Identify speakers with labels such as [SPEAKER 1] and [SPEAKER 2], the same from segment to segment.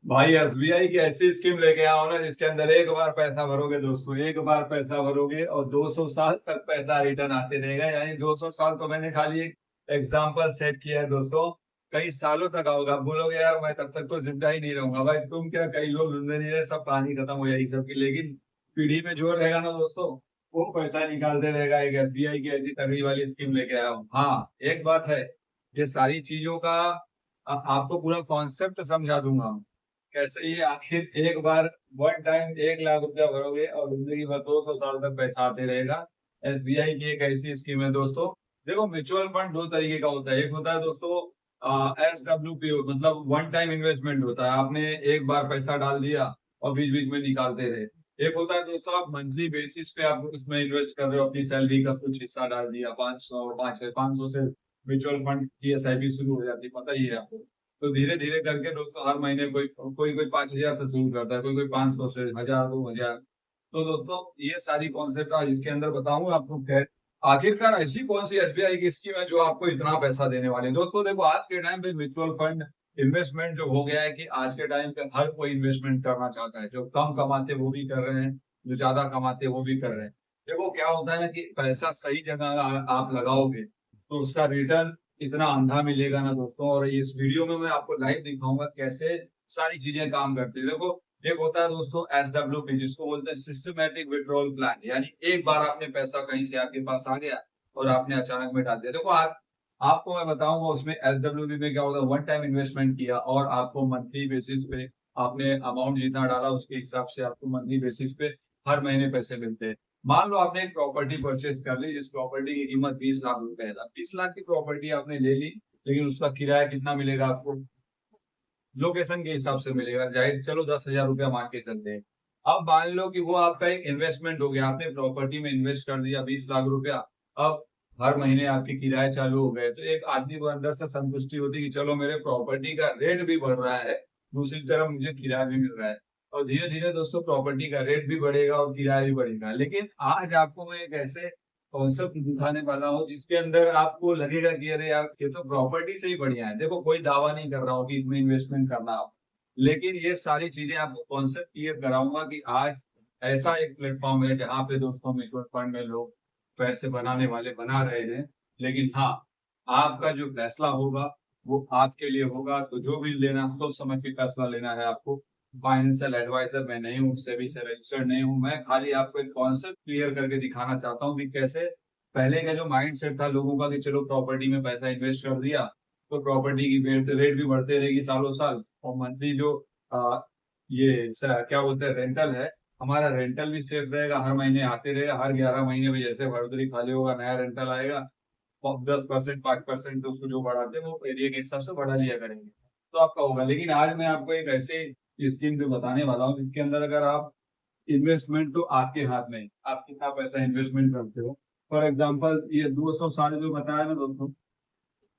[SPEAKER 1] भाई एसबीआई की ऐसी स्कीम लेके आओ ना जिसके अंदर एक बार पैसा भरोगे दोस्तों, एक बार पैसा भरोगे और 200 साल तक पैसा रिटर्न आते रहेगा। यानी 200 साल तो मैंने खाली एक एग्जांपल सेट किया है दोस्तों। कई सालों तक आओगे, आप बोलोगे यार मैं तब तक तो जिंदा ही नहीं रहूंगा। भाई तुम क्या, कई लोग जिंदा नहीं रहे, सब कहानी खत्म हो जाएगी सबकी। लेकिन पीढ़ी में जो रहेगा ना दोस्तों, वो पैसा निकालते रहेगा। एक एसबीआई की ऐसी तगड़ी वाली स्कीम लेके आया हूँ। हाँ, एक बात है, ये सारी चीजों का आपको पूरा कॉन्सेप्ट समझा दूंगा। कैसे ये आखिर एक बार वन टाइम 1 लाख रुपया भरोगे और जिंदगी भर 200 साल तक पैसा आते रहेगा। एसबीआई की एक ऐसी स्कीम है दोस्तों। देखो, म्यूचुअल फंड दो तरीके का होता है। एक होता है दोस्तों SWP, मतलब वन टाइम इन्वेस्टमेंट होता है, आपने एक बार पैसा डाल दिया और बीच बीच में निकालते रहे। एक होता है दोस्तों, आप मंथली बेसिस पे आप उसमें इन्वेस्ट कर रहे हो, अपनी सैलरी का कुछ हिस्सा डाल दिया, 500 से म्यूचुअल फंड की एसआईपी शुरू हो जाती है, पता ही है आपको। तो धीरे धीरे करके दोस्तों हर महीने कोई कोई कोई 5,000 से शुरू करता है, कोई कोई 500 से, 1,000, 2,000। तो दोस्तों ये सारी कॉन्सेप्ट आज इसके अंदर बताऊंगा आपको। खैर, आखिरकार ऐसी कौन सी एसबीआई की स्कीम है जो आपको इतना पैसा देने वाली है? दोस्तों देखो, आज के टाइम पे म्यूचुअल फंड इन्वेस्टमेंट जो हो गया है कि आज के टाइम पे हर कोई इन्वेस्टमेंट करना चाहता है। जो कम कमाते वो भी कर रहे हैं, जो ज्यादा कमाते वो भी कर रहे हैं। देखो क्या होता है ना कि पैसा सही जगह आप लगाओगे तो उसका रिटर्न इतना अंधा मिलेगा ना दोस्तों। और इस वीडियो में मैं आपको लाइव दिखाऊंगा कैसे सारी चीजें काम करती है। देखो, एक होता है दोस्तों SWP, जिसको बोलते हैं सिस्टमैटिक विड्रॉल प्लान। यानी एक बार आपने पैसा कहीं से आपके पास आ गया और आपने अचानक में डाल दिया। देखो आपको मैं बताऊंगा उसमें SWP में क्या होता है। वन टाइम इन्वेस्टमेंट किया और आपको मंथली बेसिस पे आपने अमाउंट जितना डाला उसके हिसाब से आपको मंथली बेसिस पे हर महीने पैसे मिलते हैं। मान लो आपने एक प्रॉपर्टी परचेज कर ली जिस प्रॉपर्टी की कीमत 20 लाख रुपए है। 20 लाख की प्रॉपर्टी आपने ले ली, लेकिन उसका किराया कितना मिलेगा आपको? लोकेशन के हिसाब से मिलेगा, जाहिर चलो 10,000 रुपया मान के चलते हैं। अब मान लो कि वो आपका एक इन्वेस्टमेंट हो गया, आपने प्रॉपर्टी में इन्वेस्ट कर दिया 20 लाख रुपया। अब हर महीने आपके किराए चालू हो गए तो एक आदमी को अंदर से संतुष्टि होती है कि चलो मेरे प्रॉपर्टी का रेट भी बढ़ रहा है, दूसरी तरफ मुझे किराया भी मिल रहा है। और धीरे धीरे दोस्तों प्रॉपर्टी का रेट भी बढ़ेगा और किराया भी बढ़ेगा। लेकिन आज आपको मैं एक ऐसे कॉन्सेप्ट दिखाने वाला हूँ जिसके अंदर आपको लगेगा कि अरे यार ये तो प्रॉपर्टी से ही बढ़िया है। देखो, कोई दावा नहीं कर रहा हूँ कि इसमें इन्वेस्टमेंट करना आप, लेकिन ये सारी चीजें आपको कॉन्सेप्ट क्लियर कराऊंगा कि आज ऐसा एक प्लेटफॉर्म है जहाँ पे दोस्तों म्यूचुअल फंड में लोग पैसे बनाने वाले बना रहे हैं। लेकिन हाँ, आपका जो फैसला होगा वो आपके लिए होगा। तो जो भी लेना, सोच समझ के फैसला लेना है आपको। फाइनेंशियल एडवाइजर मैं नहीं हूँ, सेबी से रजिस्टर्ड नहीं हूँ। मैं खाली आपको एक कॉन्सेप्ट क्लियर करके दिखाना चाहता हूँ कि कैसे पहले का जो माइंड सेट था लोगों का कि चलो प्रॉपर्टी में पैसा इन्वेस्ट कर दिया तो प्रॉपर्टी की रेट भी बढ़ते रहेगी सालों साल, और मंथली जो आ, क्या बोलते हैं रेंटल है, हमारा रेंटल भी सेफ रहेगा, हर महीने आते रहेगा। हर 11 महीने में जैसे बढ़ोतरी खाली होगा नया रेंटल आएगा, 10%, 5% तो उसको जो बढ़ाते हैं वो एरिया के हिसाब से बढ़ा लिया करेंगे, तो आपका होगा। लेकिन आज मैं आपको एक ऐसे स्कीम जो बताने वाला हूँ जिसके अंदर अगर आप इन्वेस्टमेंट तो आपके हाथ में है, आप कितना पैसा इन्वेस्टमेंट करते हो। फॉर एग्जाम्पल ये 200 साल जो बताया ना दोस्तों,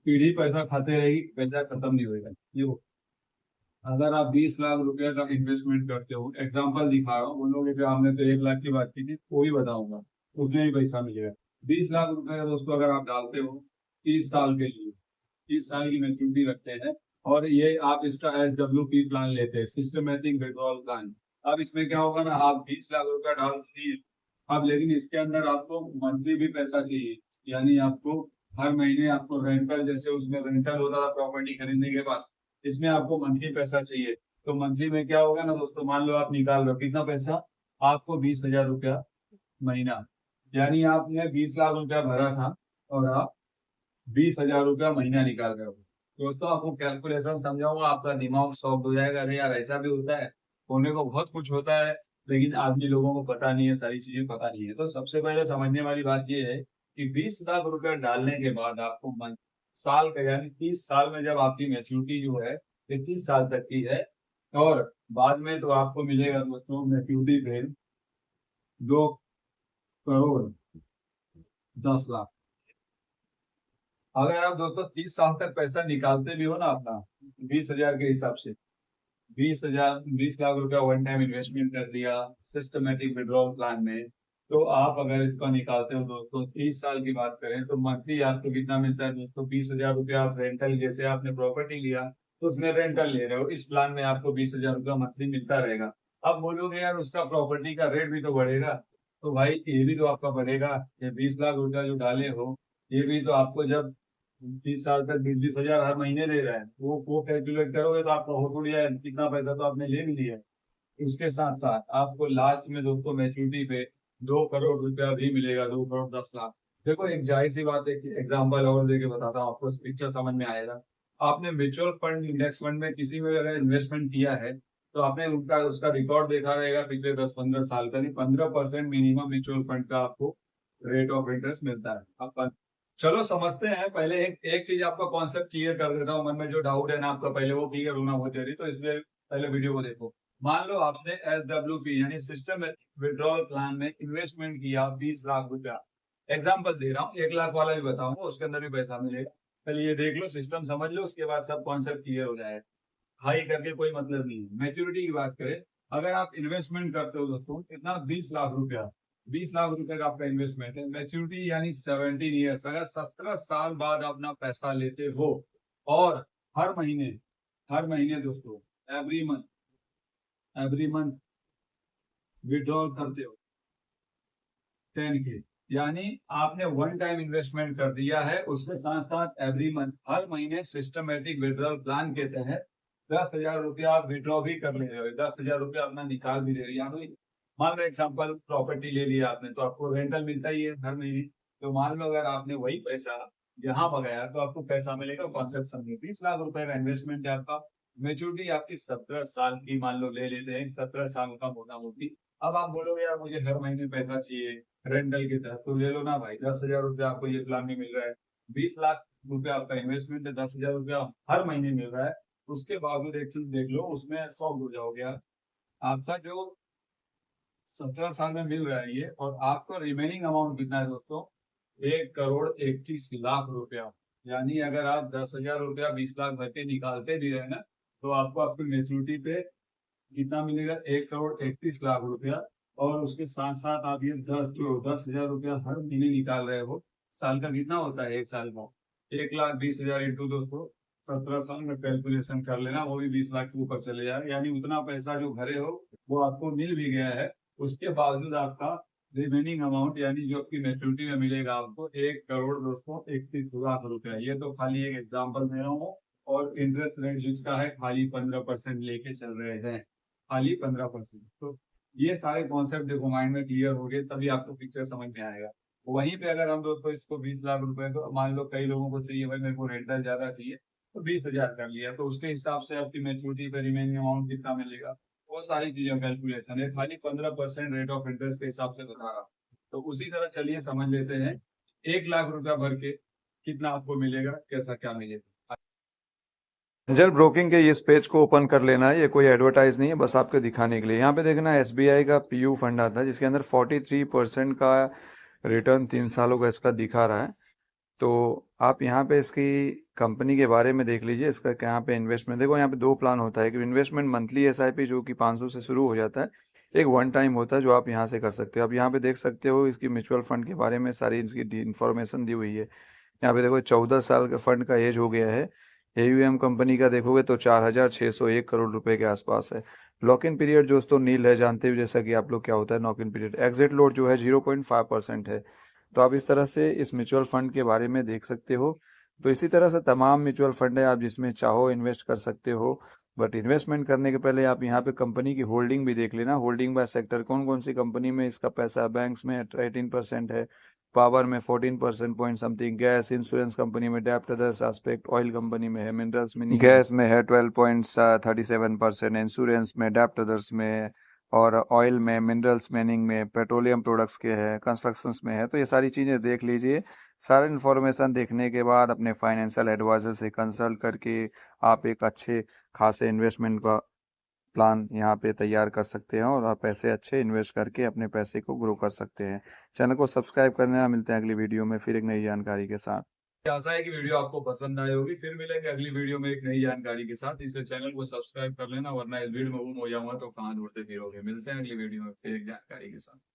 [SPEAKER 1] पीढ़ी पैसा खाते रहेगी, पैसा खत्म नहीं होगा। ये अगर आप 20 लाख रुपए का इन्वेस्टमेंट करते हो, एग्जाम्पल दिखा रहा हूँ, बोलोगे कि आपने तो 1 लाख की बात की थी, वो भी बताऊंगा, उतने ही पैसा मिलेगा। 20 लाख रुपए का दोस्तों अगर आप डालते हो 30 साल के लिए, 30 साल की मैच्योरिटी रखते हैं, और ये आप इसका SWP प्लान लेते हैं, सिस्टमेटिक विड्रॉल प्लान। अब इसमें क्या होगा ना, आप 20 लाख रुपया डाल दिए, अब लेकिन इसके अंदर आपको मंथली भी पैसा चाहिए। यानी आपको हर महीने आपको रेंटल, जैसे उसमें रेंटल होता था प्रॉपर्टी खरीदने के बाद, इसमें आपको मंथली पैसा चाहिए। तो मंथली में क्या होगा ना दोस्तों, मान लो आप निकाल रहे हो कितना पैसा, आपको 20,000 रुपया महीना। यानी आपने 20 लाख रुपया भरा था और आप 20,000 रुपया महीना निकाल रहे हो। दोस्तों आपको कैलकुलेशन समझाऊंगा, आपका दिमाग सॉफ्ट हो जाएगा। अरे यार ऐसा भी होता है, होने को बहुत कुछ होता है, लेकिन आदमी लोगों को पता नहीं है, सारी चीजें पता नहीं है। तो सबसे पहले समझने वाली बात यह है कि 20 लाख रुपया डालने के बाद आपको साल का, यानी 30 साल में जब आपकी मैच्योरिटी जो है ये 30 साल तक की है, और बाद में तो आपको मिलेगा दोस्तों मैच्योरिटी पे 2 करोड़ 10 लाख। अगर आप दोस्तों 30 साल तक पैसा निकालते भी हो ना अपना, 20,000 के हिसाब से, 20,000, 20 लाख रुपया वन टाइम इन्वेस्टमेंट कर दिया सिस्टमेटिक विड्रॉल प्लान में, तो आप अगर इसको निकालते हो दोस्तों 30 साल की बात करें तो मंथली आपको कितना मिलता है दोस्तों? 20,000 रुपया आप रेंटल, जैसे आपने प्रॉपर्टी लिया तो उसमें रेंटल ले रहे हो, इस प्लान में आपको 20,000 रुपया मंथली मिलता रहेगा। अब बोलोगे यार उसका प्रॉपर्टी का रेट भी तो बढ़ेगा, तो भाई ये भी तो आपका बढ़ेगा। ये 20 लाख रुपया जो डाले हो, ये भी तो आपको जब 20 साल तक 20,000 हर महीने ले रहा है, वो कैलकुलेट करोगे तो आपका हो थोड़ी है, कितना पैसा तो आपने ले भी लिया है। उसके साथ साथ आपको लास्ट में दोस्तों मैच्योरिटी पे 2 करोड़ रुपया भी मिलेगा, 2 करोड़ 10 लाख। देखो एक जाहिर सी बात है कि एग्जाम्पल और देके बताता हूँ आपको, पिक्चर समझ में आएगा। आपने म्यूचुअल फंड, इंडेक्स फंड में किसी में अगर इन्वेस्टमेंट किया है, तो आपने उनका उसका रिकॉर्ड देखा रहेगा पिछले 10-15 साल का, 15% मिनिमम म्यूचुअल फंड का आपको रेट ऑफ इंटरेस्ट मिलता है। अपन चलो समझते हैं, पहले एक चीज आपका कॉन्सेप्ट क्लियर कर देता हूँ, मन में जो डाउट है ना आपका, पहले वो क्लियर होना बहुत जरूरी, तो इसलिए पहले वीडियो को देखो। मान लो आपने SWP यानी सिस्टम विड्रॉल प्लान में इन्वेस्टमेंट किया 20 लाख रुपया। एग्जाम्पल दे रहा हूँ, 1 लाख वाला भी बताऊंगा, उसके अंदर भी पैसा मिलेगा। पहले ये देख लो, सिस्टम समझ लो, उसके बाद सब कॉन्सेप्ट क्लियर हो जाएगा। हाई करके कोई मतलब नहीं है। मैच्योरिटी की बात करें, अगर आप इन्वेस्टमेंट करते हो दोस्तों, कितना 20 लाख रुपया, 20 लाख रुपए का आपका इन्वेस्टमेंट है। मैच्योरिटी यानी 17 ईयर्स, अगर 17 साल बाद अपना पैसा लेते हो और हर महीने दोस्तों एवरी मंथ विड्रॉल करते हो 10K, यानी आपने वन टाइम इन्वेस्टमेंट कर दिया है, उसके साथ साथ एवरी मंथ हर महीने सिस्टमेटिक विड्रॉल प्लान के तहत 10,000 रुपया आप विड्रॉ भी कर ले रहे हो, 10,000 रुपया अपना निकाल भी रहे हो। यानी मान लो एग्जाम्पल प्रॉपर्टी ले लिया आपने, तो आपको रेंटल मिलता ही है हर महीने। तो मान लो अगर आपने वही पैसा यहाँ मंगाया तो आपको पैसा मिलेगा। कॉन्सेप्ट समझिए, 20 लाख रुपए का इन्वेस्टमेंट है आपका, मेच्योरिटी आपकी 17 साल की मान लो ले लेते हैं, 17 साल का मोटा मोटी। अब आप बोलोगे यार मुझे हर महीने पैसा चाहिए रेंटल के तहत, तो ले लो ना भाई, 10,000 रुपया आपको ये प्लान में मिल रहा है। 20 लाख रुपया आपका इन्वेस्टमेंट है, 10,000 रुपया हर महीने मिल रहा है। उसके बावजूद एक चीज देख लो, उसमें शॉक हो जाओगे यार, आपका जो 17 साल में मिल रहा है ये, और आपको रिमेनिंग अमाउंट कितना है दोस्तों, 1 करोड़ 31 लाख रुपया। यानी अगर आप 10,000 रुपया 20 लाख भर के निकालते भी रहे ना, तो आपको आपकी मेच्योरिटी पे कितना मिलेगा, 1 करोड़ 31 लाख रुपया। और उसके साथ साथ आप ये 10,000 रुपया हर महीने निकाल रहे हो, साल का कितना होता है, एक साल का 1,20,000 इंटू 200, 17 साल में कैलकुलेशन कर लेना, वो भी 20 लाख के ऊपर चले जाए। यानी उतना पैसा जो भरे हो वो आपको मिल भी गया है। उसके बावजूद आपका रिमेनिंग अमाउंट यानी जो आपकी मैच्योरिटी में मिलेगा आपको 1 करोड़ 31 लाख रुपया। ये तो खाली एक एग्जाम्पल दे रहा हूँ, और इंटरेस्ट रेट जिसका है खाली 15% लेके चल रहे हैं, खाली 15%। तो ये सारे कॉन्सेप्ट देखो माइंड में क्लियर हो गए, तभी आपको पिक्चर समझ में आएगा। वहीं पे अगर हम दोस्तों इसको 20 लाख रुपए, तो मान लो कई लोगों को चाहिए भाई मेरे को रेंटल ज्यादा चाहिए, तो 20,000 कर लिया, तो उसके हिसाब से आपकी मैच्योरिटी पे रिमेनिंग अमाउंट कितना मिलेगा, वो सारी चीजें कैलकुलेशन है, खाली 15% रेट ऑफ इंटरेस्ट के हिसाब से बता रहा। तो उसी तरह चलिए समझ लेते हैं, 1 लाख रुपया भर के कितना आपको मिलेगा, कैसा क्या मिलेगा।
[SPEAKER 2] एंजल ब्रोकिंग के इस पेज को ओपन कर लेना है, ये कोई एडवर्टाइज नहीं है, बस आपको दिखाने के लिए। यहाँ पे देखना SBI का PU फंड आता है, जिसके अंदर 43% का रिटर्न 3 सालों का इसका दिखा रहा है। तो आप यहाँ पे इसकी कंपनी के बारे में देख लीजिए, इसका यहाँ पे इन्वेस्टमेंट देखो, यहाँ पे 2 प्लान होता है। एक इन्वेस्टमेंट मंथली SIP जो कि 500 से शुरू हो जाता है, एक वन टाइम होता है जो आप यहाँ से कर सकते हो। अब यहाँ पे देख सकते हो इसकी म्यूचुअल फंड के बारे में सारी इसकी इन्फॉर्मेशन दी हुई है। यहाँ पे देखो 14 साल का फंड का एज हो गया है। AUM कंपनी का देखोगे तो 4,601 करोड़ रुपए के आसपास है। लॉक इन पीरियड दोस्तों नील है, जानते हो जैसा कि आप लोग क्या होता है lock in period. Exit load जो है 0.5% है। तो आप इस तरह से इस म्यूचुअल फंड के बारे में देख सकते हो। तो इसी तरह से तमाम म्यूचुअल फंड है, आप जिसमें चाहो इन्वेस्ट कर सकते हो। बट इन्वेस्टमेंट करने के पहले आप यहाँ पे कंपनी की होल्डिंग भी देख लेना, होल्डिंग बाय सेक्टर, कौन कौन सी कंपनी में इसका पैसा। बैंक्स में 18% है, पावर में 14% point something, gas insurance company में, डेप्ट अदर्स एस्पेक्ट, ऑयल कंपनी में है, मिनरल्स में गैस में है 12.37%, इंश्योरेंस में, डेप्ट अदर्स में, और ऑयल में, मिनरल्स मैनिंग में, पेट्रोलियम प्रोडक्ट्स के है, कंस्ट्रक्शंस में है। तो ये सारी चीज़ें देख लीजिए। सारा इन्फॉर्मेशन देखने के बाद अपने फाइनेंशियल एडवाइजर से कंसल्ट करके आप एक अच्छे खासे इन्वेस्टमेंट का प्लान यहाँ पे तैयार कर सकते हैं, और आप पैसे अच्छे इन्वेस्ट करके अपने पैसे को ग्रो कर सकते हैं। चैनल को सब्सक्राइब करना। मिलते हैं अगली वीडियो में फिर एक नई जानकारी के साथ।
[SPEAKER 1] आशा है कि वीडियो आपको पसंद आई होगी, फिर मिलेंगे अगली वीडियो में एक नई जानकारी के साथ। इसलिए चैनल को सब्सक्राइब कर लेना, वरना इस वीडियो में गुम हो जाऊंगा तो कहाँ ढूंढते फिरोगे। मिलते हैं अगली वीडियो में फिर एक जानकारी के साथ।